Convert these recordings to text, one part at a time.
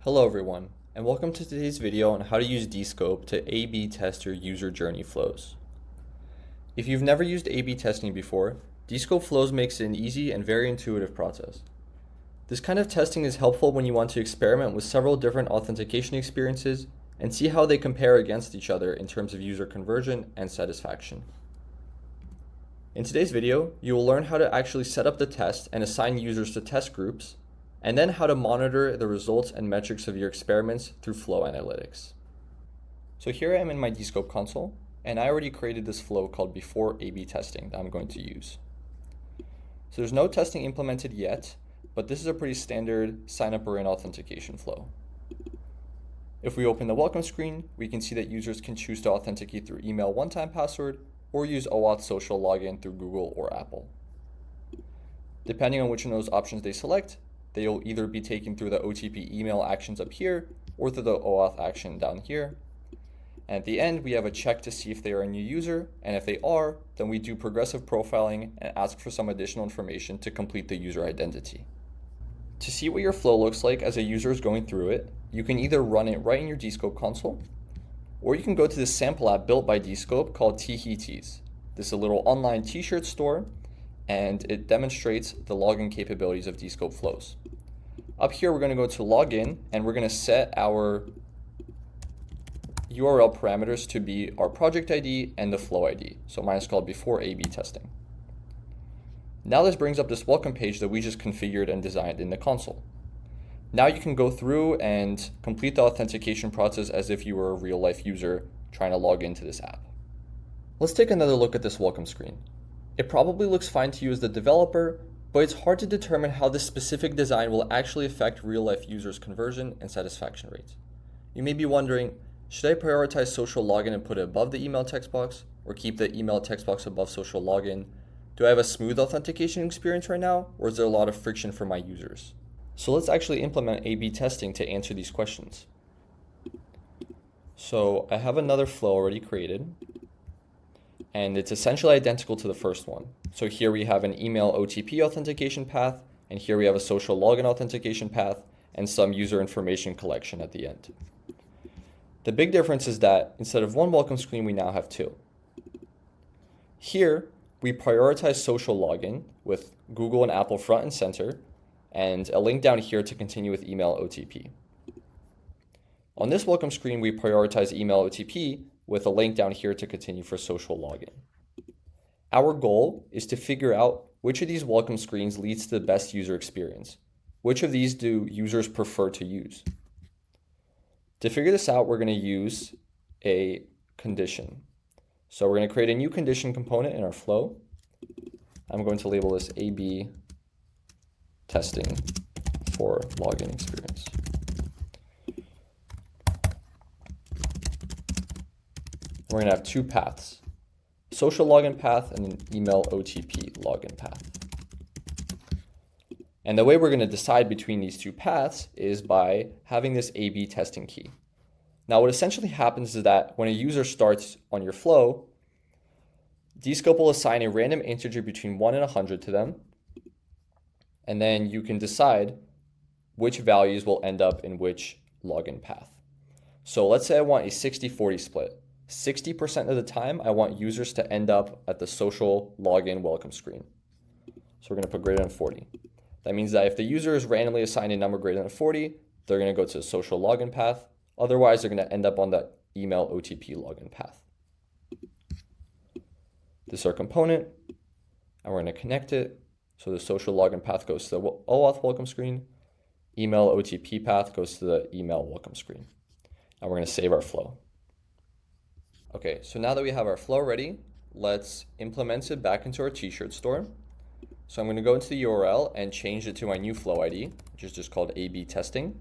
Hello everyone, and welcome to today's video on how to use Descope to A/B test your user journey flows. If you've never used A/B testing before, Descope Flows makes it an easy and very intuitive process. This kind of testing is helpful when you want to experiment with several different authentication experiences and see how they compare against each other in terms of user conversion and satisfaction. In today's video, you will learn how to actually set up the test and assign users to test groups, and then how to monitor the results and metrics of your experiments through flow analytics. So here I am in my Descope console, and I already created this flow called before A/B testing that I'm going to use. So there's no testing implemented yet, but this is a pretty standard sign up or in authentication flow. If we open the welcome screen, we can see that users can choose to authenticate through email one-time password or use OAuth social login through Google or Apple. Depending on which of those options they select, they'll either be taken through the OTP email actions up here or through the OAuth action down here. And at the end, we have a check to see if they are a new user, and if they are, then we do progressive profiling and ask for some additional information to complete the user identity. To see what your flow looks like as a user is going through it, you can either run it right in your Descope console, or you can go to this sample app built by Descope called Tees. This is a little online t-shirt store, and it demonstrates the login capabilities of Descope Flows. Up here, we're going to go to login, and we're going to set our URL parameters to be our project ID and the flow ID. So mine is called before A/B testing. Now this brings up this welcome page that we just configured and designed in the console. Now you can go through and complete the authentication process as if you were a real-life user trying to log into this app. Let's take another look at this welcome screen. It probably looks fine to you as the developer, but it's hard to determine how this specific design will actually affect real-life users' conversion and satisfaction rates. You may be wondering, should I prioritize social login and put it above the email text box, or keep the email text box above social login? Do I have a smooth authentication experience right now, or is there a lot of friction for my users? So let's actually implement A/B testing to answer these questions. So I have another flow already created, and it's essentially identical to the first one. So here we have an email OTP authentication path, and here we have a social login authentication path, and some user information collection at the end. The big difference is that instead of one welcome screen, we now have two. Here, we prioritize social login with Google and Apple front and center, and a link down here to continue with email OTP. On this welcome screen, we prioritize email OTP with a link down here to continue for social login. Our goal is to figure out which of these welcome screens leads to the best user experience. Which of these do users prefer to use? To figure this out, we're going to use a condition. So we're going to create a new condition component in our flow. I'm going to label this A/B testing for login experience. We're going to have two paths, social login path and an email OTP login path. And the way we're going to decide between these two paths is by having this A/B testing key. Now, what essentially happens is that when a user starts on your flow, Descope will assign a random integer between 1 and 100 to them, and then you can decide which values will end up in which login path. So let's say I want a 60-40 split. 60% of the time, I want users to end up at the social login welcome screen. So we're going to put greater than 40. That means that if the user is randomly assigned a number greater than 40, they're going to go to the social login path. Otherwise, they're going to end up on the email OTP login path. This is our component, and we're going to connect it. So the social login path goes to the OAuth welcome screen. Email OTP path goes to the email welcome screen. And we're going to save our flow. Okay, so now that we have our flow ready, let's implement it back into our t-shirt store. So I'm going to go into the URL and change it to my new flow ID, which is just called A/B testing.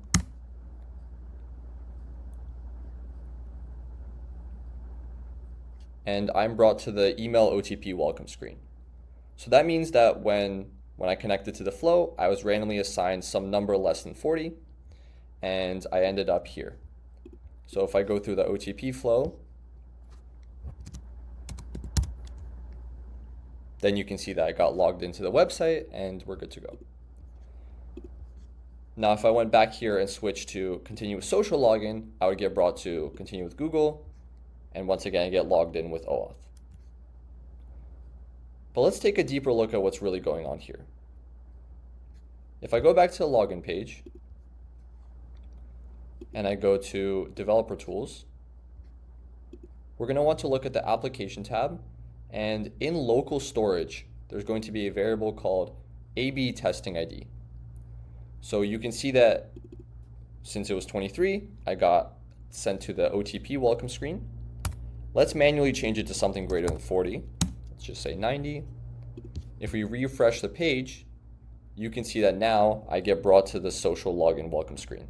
And I'm brought to the email OTP welcome screen. So that means that when I connected to the flow, I was randomly assigned some number less than 40, and I ended up here. So if I go through the OTP flow, then you can see that I got logged into the website and we're good to go. Now, if I went back here and switched to continue with social login, I would get brought to continue with Google, and once again, I get logged in with OAuth. But let's take a deeper look at what's really going on here. If I go back to the login page, and I go to Developer Tools, we're going to want to look at the Application tab, and in local storage, there's going to be a variable called AB testing ID. So you can see that since it was 23, I got sent to the OTP welcome screen. Let's manually change it to something greater than 40. Let's just say 90. If we refresh the page, you can see that now I get brought to the social login welcome screen.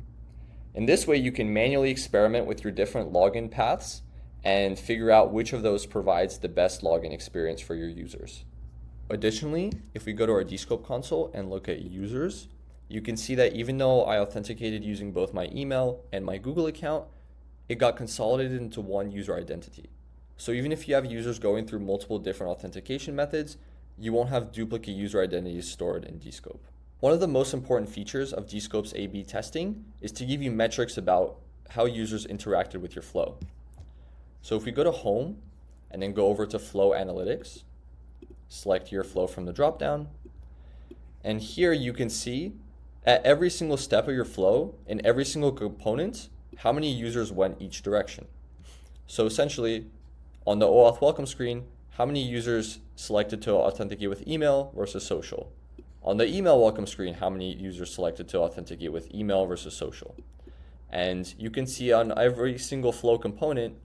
In this way, you can manually experiment with your different login paths and figure out which of those provides the best login experience for your users. Additionally, if we go to our Descope console and look at users, you can see that even though I authenticated using both my email and my Google account, it got consolidated into one user identity. So even if you have users going through multiple different authentication methods, you won't have duplicate user identities stored in Descope. One of the most important features of Descope's A/B testing is to give you metrics about how users interacted with your flow. So if we go to Home and then go over to Flow Analytics, select your flow from the dropdown, and here you can see at every single step of your flow, in every single component, how many users went each direction. So essentially, on the OAuth welcome screen, how many users selected to authenticate with email versus social. On the email welcome screen, how many users selected to authenticate with email versus social. And you can see on every single flow component,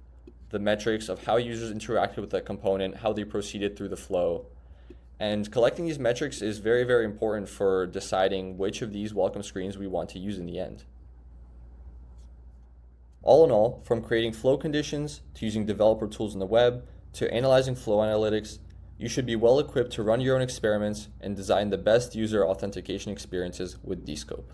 the metrics of how users interacted with that component, how they proceeded through the flow. And collecting these metrics is very, very important for deciding which of these welcome screens we want to use in the end. All in all, from creating flow conditions to using developer tools in the web to analyzing flow analytics, you should be well equipped to run your own experiments and design the best user authentication experiences with Descope.